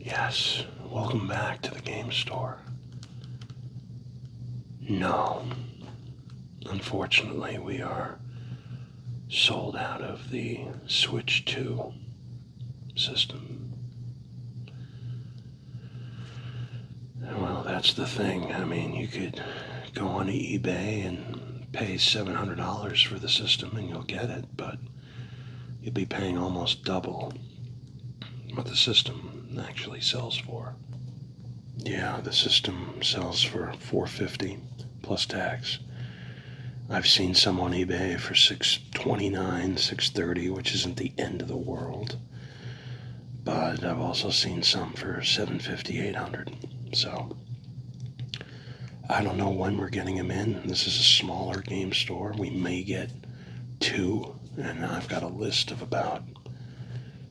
Yes, welcome back to the game store. No, unfortunately, we are sold out of the Switch 2 system. Well, that's the thing. I mean, you could go on eBay and pay $700 for the system and you'll get it, but you'll be paying almost double what the system actually sells for. Yeah, the system sells for $450 plus tax. I've seen some on eBay for $629, $630, which isn't the end of the world. But I've also seen some for $750, $800. So I don't know when we're getting them in. This is a smaller game store. We may get two, and I've got a list of about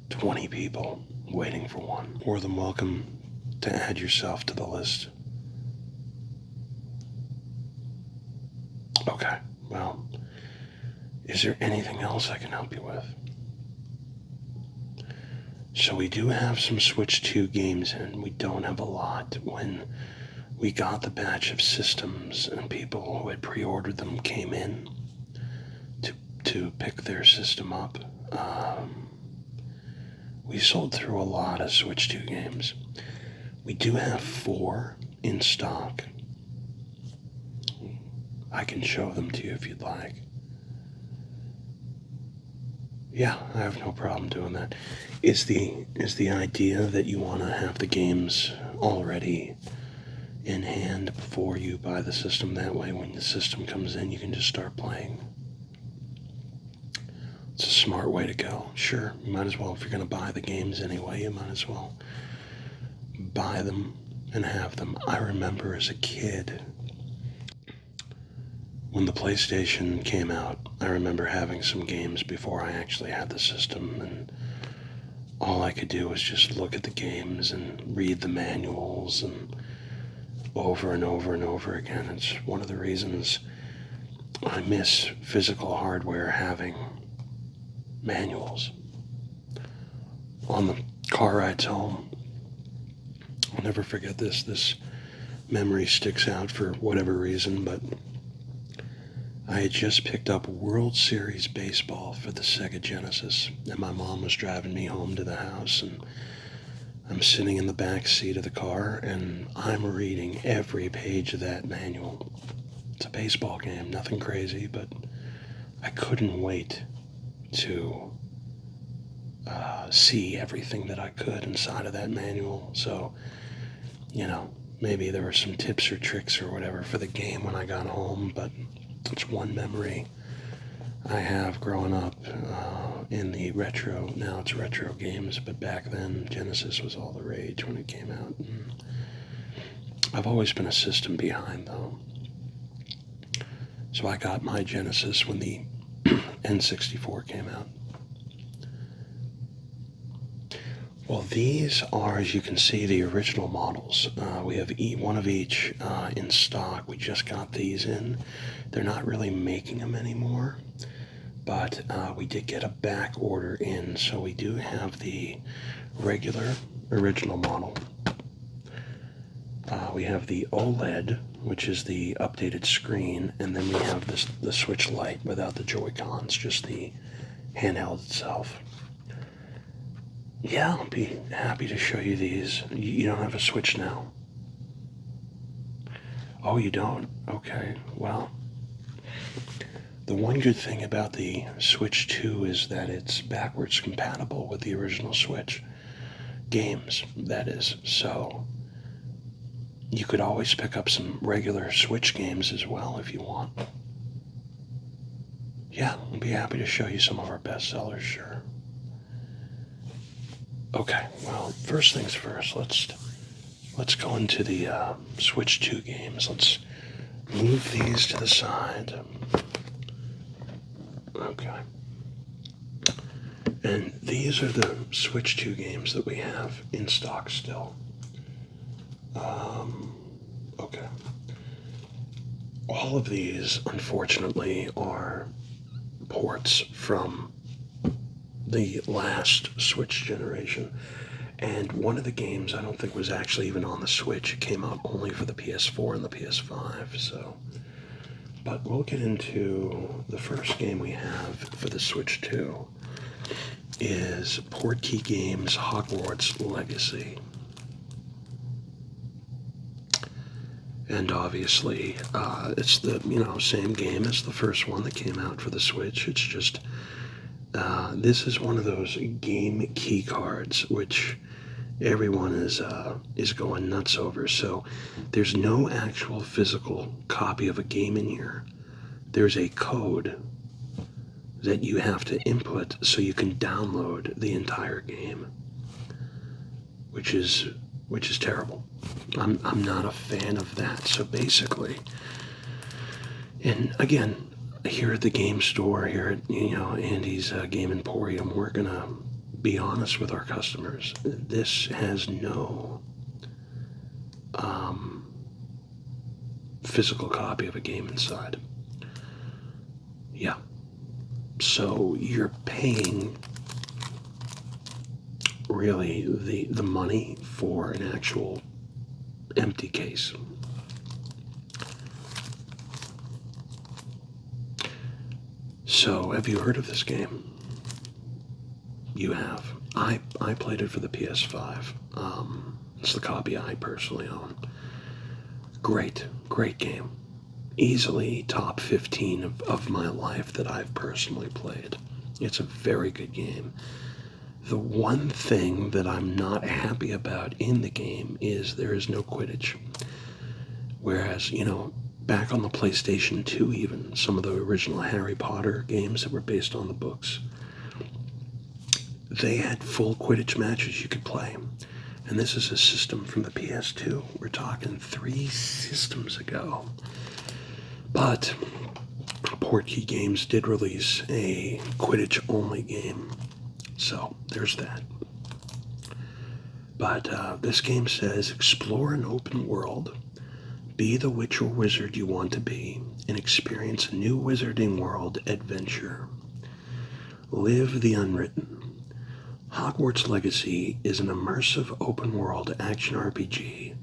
20 people waiting for one. More than welcome to add yourself to the list. Okay, well, is there anything else I can help you with? So we do have some Switch 2 games in. We don't have a lot. When we got the batch of systems and people who had pre-ordered them came in to pick their system up, we sold through a lot of Switch 2 games. We do have 4 in stock. I can show them to you if you'd like. Yeah, I have no problem doing that. Is the idea that you want to have the games already in hand before you buy the system? That way, when the system comes in, you can just start playing. It's a smart way to go. Sure, you might as well, if you're going to buy the games anyway, you might as well buy them and have them. I remember as a kid, when the PlayStation came out, I remember having some games before I actually had the system, and all I could do was just look at the games and read the manuals and over and over and over again. It's one of the reasons I miss physical hardware having manuals. On the car rides home, I'll never forget this. This memory sticks out for whatever reason, but I had just picked up World Series baseball for the Sega Genesis, and my mom was driving me home to the house, and I'm sitting in the back seat of the car, and I'm reading every page of that manual. It's a baseball game, nothing crazy, but I couldn't wait to see everything that I could inside of that manual. So, maybe there were some tips or tricks or whatever for the game when I got home, but it's one memory I have growing up in the retro. Now it's retro games, but back then Genesis was all the rage when it came out. And I've always been a system behind, though. So I got my Genesis when the N64 came out. Well, these are, as you can see, the original models. We have one of each in stock. We just got these in. They're not really making them anymore, but we did get a back order in, so we do have the regular original model. We have the OLED, which is the updated screen, and then we have the Switch Lite without the Joy-Cons, just the handheld itself. Yeah, I'll be happy to show you these. You don't have a Switch now? Oh, you don't? Okay, well, the one good thing about the Switch 2 is that it's backwards compatible with the original Switch games, that is. So you could always pick up some regular Switch games as well if you want. Yeah, I'll be happy to show you some of our bestsellers, sure. Okay, well, first things first, let's go into the Switch 2 games. Let's move these to the side. Okay. And these are the Switch 2 games that we have in stock still. Okay. All of these, unfortunately, are ports from the last Switch generation. And one of the games I don't think was actually even on the Switch. It came out only for the PS4 and the PS5. So, but we'll get into the first game we have for the Switch 2 is Portkey Games Hogwarts Legacy. And obviously, it's the same game as the first one that came out for the Switch. It's just this is one of those game key cards which everyone is going nuts over. So there's no actual physical copy of a game in here. There's a code that you have to input so you can download the entire game, which is terrible. I'm not a fan of that. So basically, and again, here at the game store, here at Andy's Game Emporium, we're gonna be honest with our customers. This has no physical copy of a game inside. Yeah. So you're paying really the money for an actual empty case. So have you heard of this game? You have. I played it for the PS5. It's the copy I personally own. Great game. Easily top 15 of my life that I've personally played. It's a very good game. The one thing that I'm not happy about in the game is there is no Quidditch. Whereas, back on the PlayStation 2 even, some of the original Harry Potter games that were based on the books, they had full Quidditch matches you could play. And this is a system from the PS2. We're talking 3 systems ago. But Portkey Games did release a Quidditch-only game. So, there's that. But this game says, explore an open world, be the witch or wizard you want to be, and experience a new wizarding world adventure. Live the unwritten. Hogwarts Legacy is an immersive open-world action RPG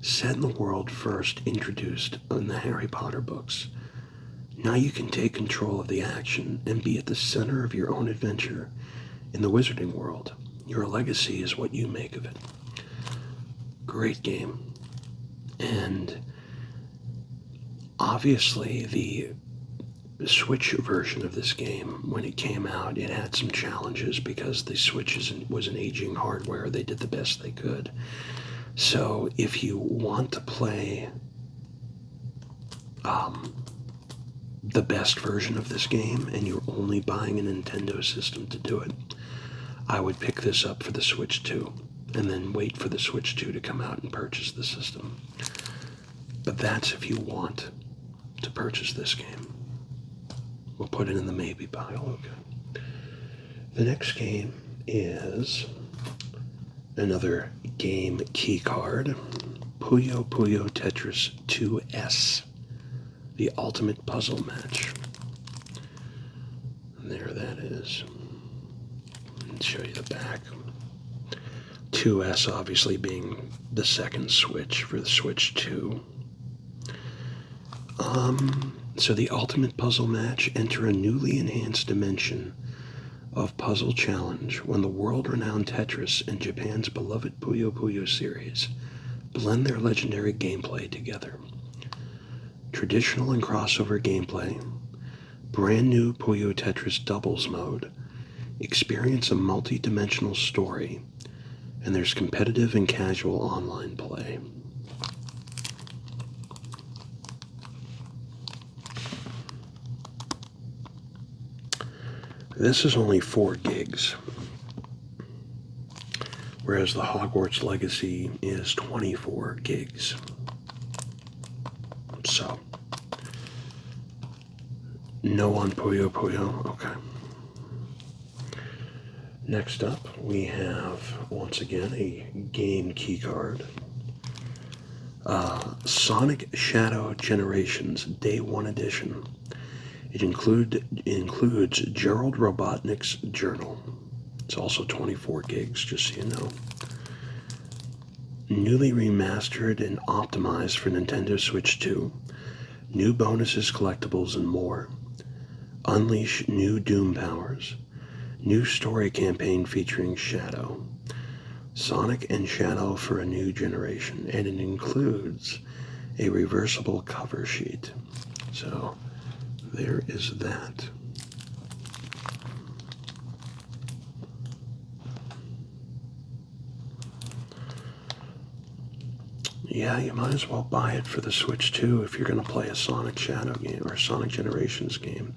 set in the world first introduced in the Harry Potter books. Now you can take control of the action and be at the center of your own adventure in the wizarding world. Your legacy is what you make of it. Great game. And obviously the Switch version of this game, when it came out, it had some challenges because the Switch was an aging hardware. They did the best they could. So if you want to play the best version of this game and you're only buying a Nintendo system to do it, I would pick this up for the Switch 2 and then wait for the Switch 2 to come out and purchase the system. But that's if you want to purchase this game. We'll put it in the maybe pile, okay. The next game is another game key card, Puyo Puyo Tetris 2S, the ultimate puzzle match. And there that is. I'll show you the back. 2S obviously being the second Switch for the Switch 2. So the ultimate puzzle match, enter a newly enhanced dimension of puzzle challenge when the world-renowned Tetris and Japan's beloved Puyo Puyo series blend their legendary gameplay together. Traditional and crossover gameplay, brand new Puyo Tetris doubles mode, experience a multi-dimensional story, and there's competitive and casual online play. This is only 4 gigs, whereas the Hogwarts Legacy is 24 gigs. So, no on Puyo Puyo, okay. Next up, we have, once again, a game keycard. Sonic Shadow Generations Day 1 Edition. It includes Gerald Robotnik's journal. It's also 24 gigs, just so you know. newly remastered and optimized for Nintendo Switch 2. New bonuses, collectibles, and more. Unleash new Doom powers. New story campaign featuring Shadow. Sonic and Shadow for a new generation. And it includes a reversible cover sheet. So there is that. Yeah, you might as well buy it for the Switch 2 if you're going to play a Sonic Shadow game or Sonic Generations game.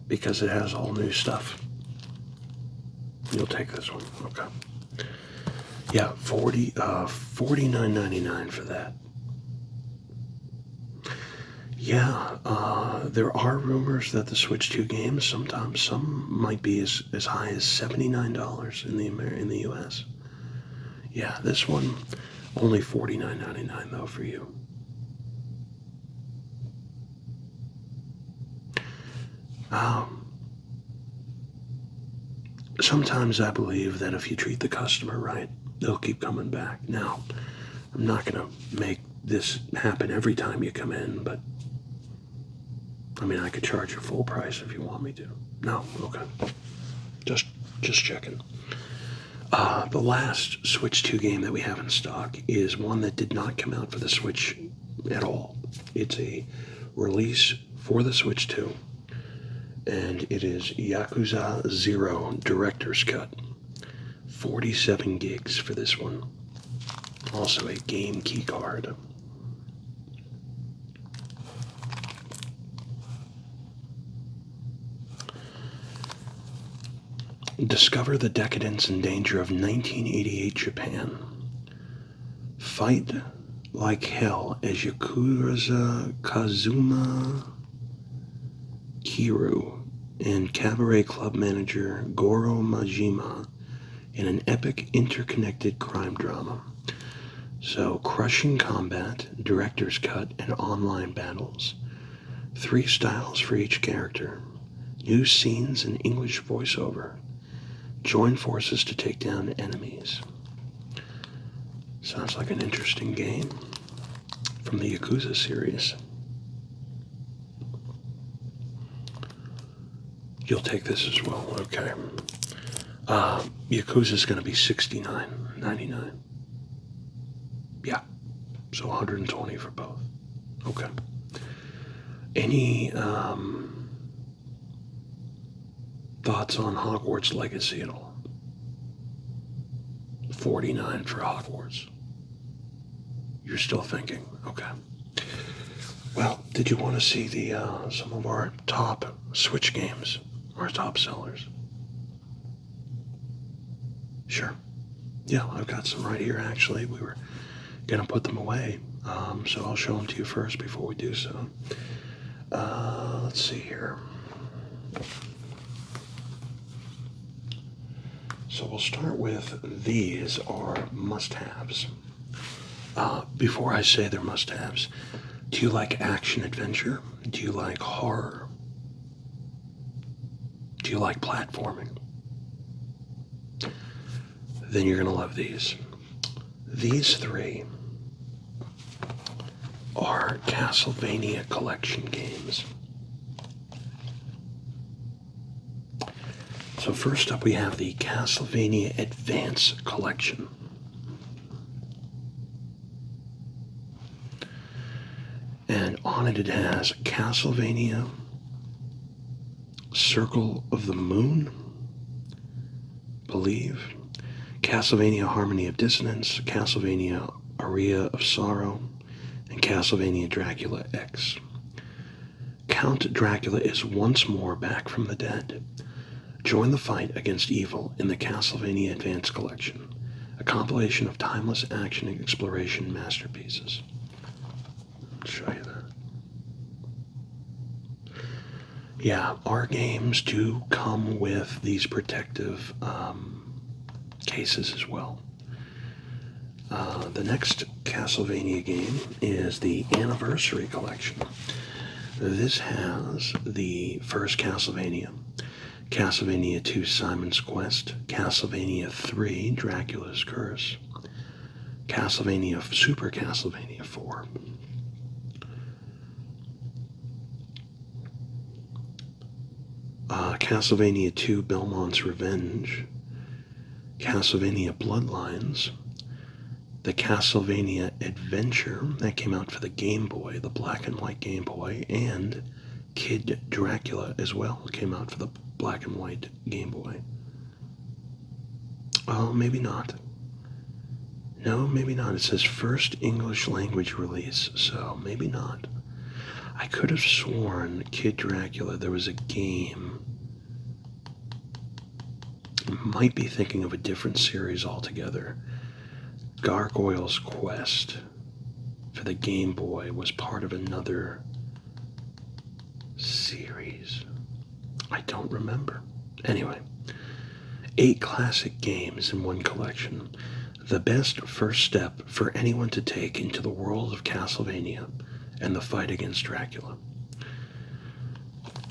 Because it has all new stuff. You'll take this one. Okay. Yeah, $49.99 for that. Yeah, there are rumors that the Switch 2 games, sometimes some might be as high as $79 in the US. Yeah, this one only $49.99 though for you. Sometimes I believe that if you treat the customer right, they'll keep coming back. Now, I'm not going to make this happen every time you come in, but I mean, I could charge you full price if you want me to. No, okay. Just checking. The last Switch 2 game that we have in stock is one that did not come out for the Switch at all. It's a release for the Switch 2. And it is Yakuza 0 Director's Cut. 47 gigs for this one. Also a game key card. Discover the decadence and danger of 1988 Japan. Fight like hell as Yakuza Kazuma Kiru and Cabaret Club manager Goro Majima in an epic interconnected crime drama. So, crushing combat, director's cut, and online battles. 3 styles for each character. New scenes and English voiceover. Join forces to take down enemies. Sounds like an interesting game from the Yakuza series. You'll take this as well, okay. Yakuza's going to be $69.99. Yeah, so $120 for both. Okay. Any thoughts on Hogwarts Legacy at all? $49 for Hogwarts. You're still thinking, okay. Well, did you want to see the some of our top Switch games, our top sellers? Sure. Yeah, I've got some right here, actually. We were going to put them away, so I'll show them to you first before we do so. Let's see here. So we'll start with these are must-haves. Before I say they're must-haves, do you like action-adventure? Do you like horror? Do you like platforming? Then you're going to love these. These 3 are Castlevania collection games. So first up we have the Castlevania Advance Collection. And on it has Castlevania Circle of the Moon, believe, Castlevania Harmony of Dissonance, Castlevania Aria of Sorrow, and Castlevania Dracula X. Count Dracula is once more back from the dead. Join the fight against evil in the Castlevania Advance Collection, a compilation of timeless action and exploration masterpieces. I'll show you that. Yeah, our games do come with these protective cases as well. The next Castlevania game is the Anniversary Collection. This has the first Castlevania, Castlevania 2 Simon's Quest, Castlevania 3 Dracula's Curse, Super Castlevania 4, Castlevania 2 Belmont's Revenge, Castlevania Bloodlines, the Castlevania Adventure that came out for the Game Boy, the black and white Game Boy, and Kid Dracula as well came out for the black and white Game Boy. Oh, maybe not. No, maybe not. It says first English language release, so maybe not. I could have sworn Kid Dracula, there was a game. Might be thinking of a different series altogether. Gargoyle's Quest for the Game Boy was part of another series. I don't remember. Anyway, 8 classic games in one collection. The best first step for anyone to take into the world of Castlevania and the fight against Dracula.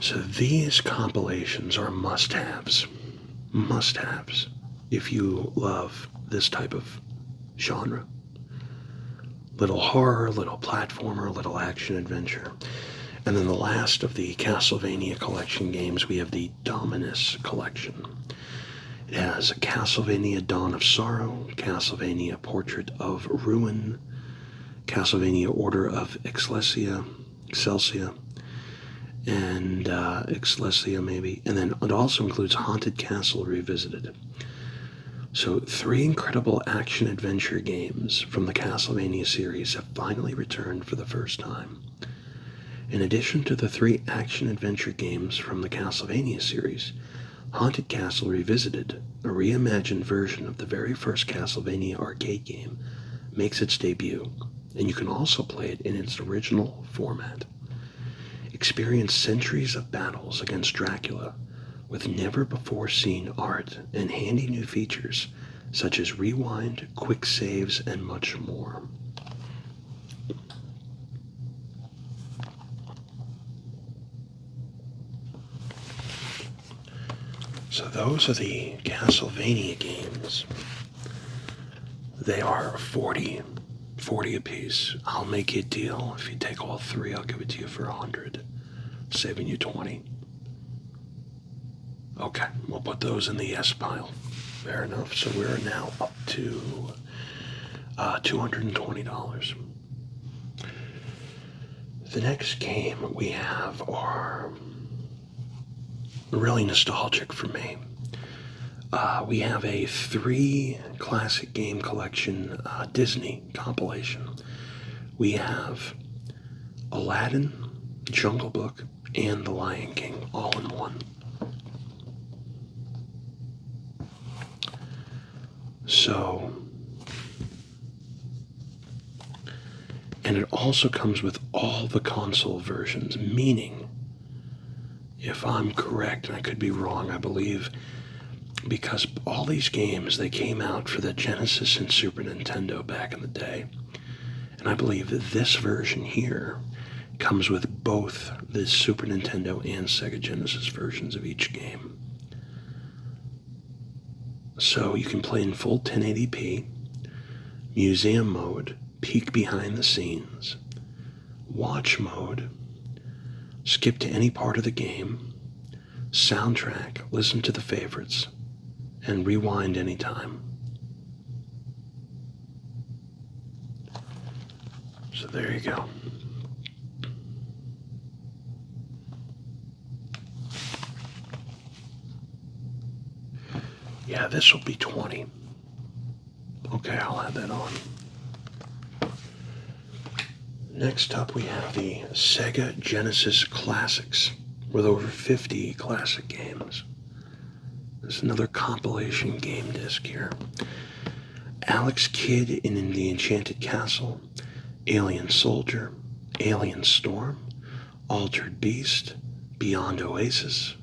So these compilations are must-haves. Must-haves if you love this type of genre. Little horror, little platformer, little action-adventure. And then the last of the Castlevania collection games, we have the Dominus collection. It has a Castlevania Dawn of Sorrow, Castlevania Portrait of Ruin, Castlevania Order of Excelsia, and Excelsia maybe. And then it also includes Haunted Castle Revisited. So 3 incredible action-adventure games from the Castlevania series have finally returned for the first time. In addition to the 3 action-adventure games from the Castlevania series, Haunted Castle Revisited, a reimagined version of the very first Castlevania arcade game, makes its debut, and you can also play it in its original format. Experience centuries of battles against Dracula with never-before-seen art and handy new features such as rewind, quick saves, and much more. So those are the Castlevania games. They are 40 a piece. I'll make you a deal. If you take all 3, I'll give it to you for 100, saving you 20. Okay, we'll put those in the yes pile. Fair enough. So we're now up to $220. The next game we have are really nostalgic for me. We have a 3 classic game collection Disney compilation. We have Aladdin, Jungle Book, and The Lion King all in one. So, and it also comes with all the console versions, meaning, if I'm correct, and I could be wrong, I believe, because all these games, they came out for the Genesis and Super Nintendo back in the day. And I believe that this version here comes with both the Super Nintendo and Sega Genesis versions of each game. So you can play in full 1080p, museum mode, peek behind the scenes, watch mode, skip to any part of the game, soundtrack, listen to the favorites, and rewind anytime. So there you go. Yeah, this will be 20. Okay, I'll add that on. Next up, we have the Sega Genesis Classics, with over 50 classic games. There's another compilation game disc here. Alex Kidd in the Enchanted Castle, Alien Soldier, Alien Storm, Altered Beast, Beyond Oasis.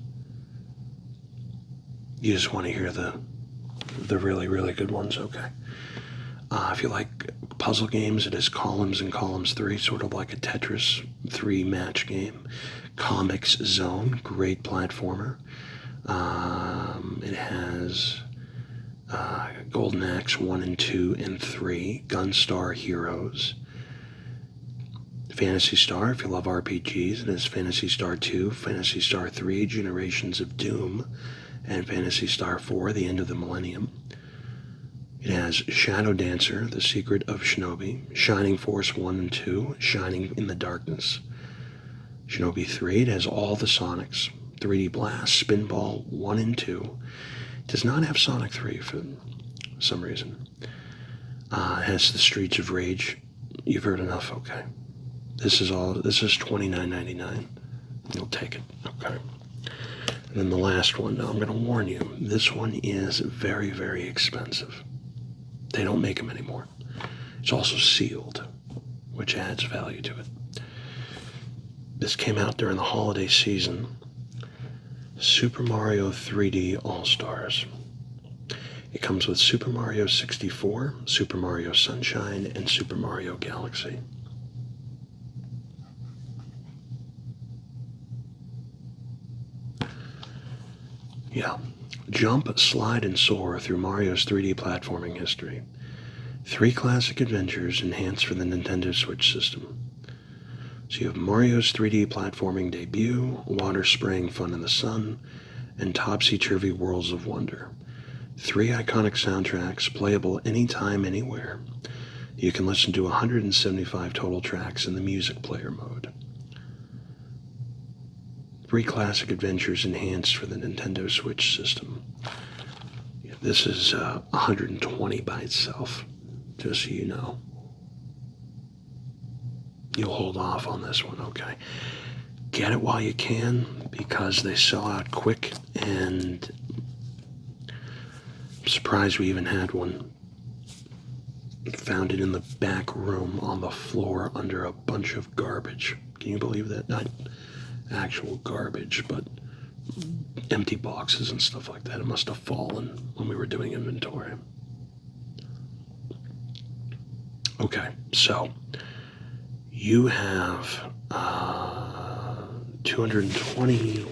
You just want to hear the really, really good ones, okay. If you like puzzle games, it is Columns and Columns 3, sort of like a Tetris 3 match game. Comics Zone, great platformer. It has Golden Axe 1 and 2 and 3, Gunstar Heroes, Phantasy Star, if you love RPGs, it has Phantasy Star 2, Phantasy Star 3, Generations of Doom, and Phantasy Star 4, The End of the Millennium. It has Shadow Dancer, The Secret of Shinobi, Shining Force 1 and 2, Shining in the Darkness, Shinobi 3. It has all the Sonics, 3D Blast, Spinball 1 and 2. It does not have Sonic 3 for some reason. It has the Streets of Rage. You've heard enough, okay. This is $29.99. You'll take it, okay. And then the last one, now I'm going to warn you, this one is very, very expensive. They don't make them anymore. It's also sealed, which adds value to it. This came out during the holiday season. Super Mario 3D All-Stars. It comes with Super Mario 64, Super Mario Sunshine, and Super Mario Galaxy. Yeah. Jump, slide, and soar through Mario's 3D platforming history. 3 classic adventures enhanced for the Nintendo Switch system. So you have Mario's 3D platforming debut, water spraying fun in the sun, and topsy-turvy worlds of wonder. 3 iconic soundtracks, playable anytime, anywhere. You can listen to 175 total tracks in the music player mode. 3 classic adventures enhanced for the Nintendo Switch system. Yeah, this is $120 by itself, just so you know. You'll hold off on this one, okay? Get it while you can, because they sell out quick, and I'm surprised we even had one. Found it in the back room on the floor under a bunch of garbage. Can you believe that? Not actual garbage, but empty boxes and stuff like that. It must have fallen when we were doing inventory. Okay, so you have $220,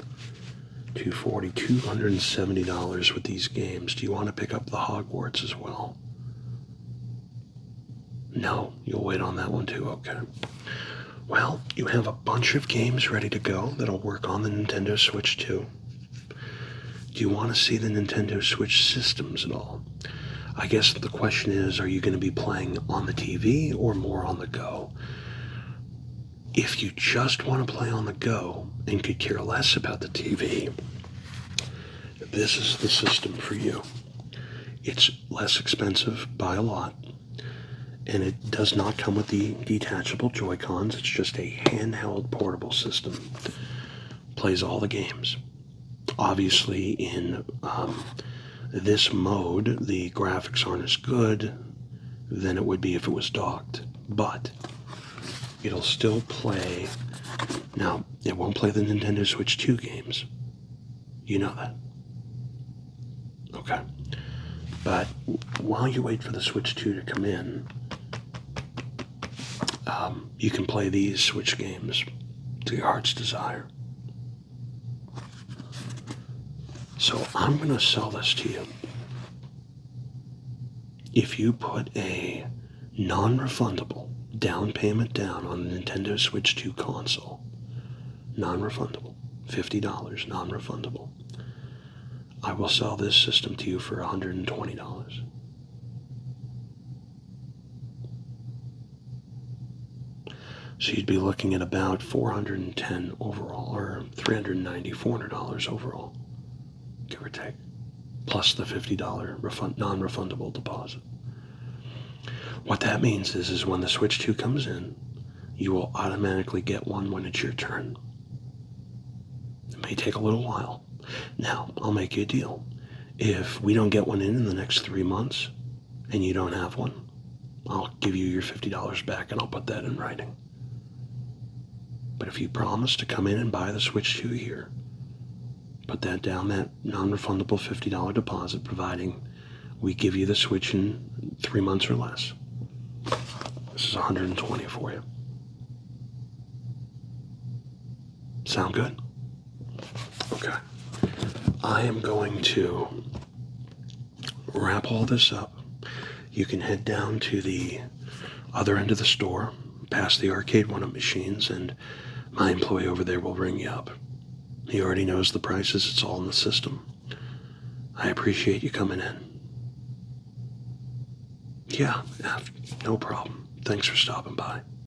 $240, $270 with these games. Do you want to pick up the Hogwarts as well? No, you'll wait on that one too, okay. Well, you have a bunch of games ready to go that'll work on the Nintendo Switch too. Do you want to see the Nintendo Switch systems at all? I guess the question is, are you going to be playing on the TV or more on the go? If you just want to play on the go and could care less about the TV, this is the system for you. It's less expensive by a lot, and it does not come with the detachable Joy-Cons. It's just a handheld portable system. Plays all the games. Obviously, in this mode, the graphics aren't as good than it would be if it was docked, but it'll still play. Now, it won't play the Nintendo Switch 2 games. You know that. Okay. But while you wait for the Switch 2 to come in, you can play these Switch games to your heart's desire. So I'm going to sell this to you. If you put a non-refundable down payment down on the Nintendo Switch 2 console, non-refundable, $50, non-refundable, I will sell this system to you for $120. So you'd be looking at about $410 overall, or $390, $400 overall, give or take, plus the $50 non-refundable deposit. What that means is when the Switch 2 comes in, you will automatically get one when it's your turn. It may take a little while. Now, I'll make you a deal. If we don't get one in the next 3 months, and you don't have one, I'll give you your $50 back, and I'll put that in writing. But if you promise to come in and buy the Switch 2 here, put that down, that non-refundable $50 deposit, providing we give you the Switch in 3 months or less. This is $120 for you. Sound good? Okay. I am going to wrap all this up. You can head down to the other end of the store, past the arcade one-up machines, and my employee over there will ring you up. He already knows the prices. It's all in the system. I appreciate you coming in. Yeah, no problem. Thanks for stopping by.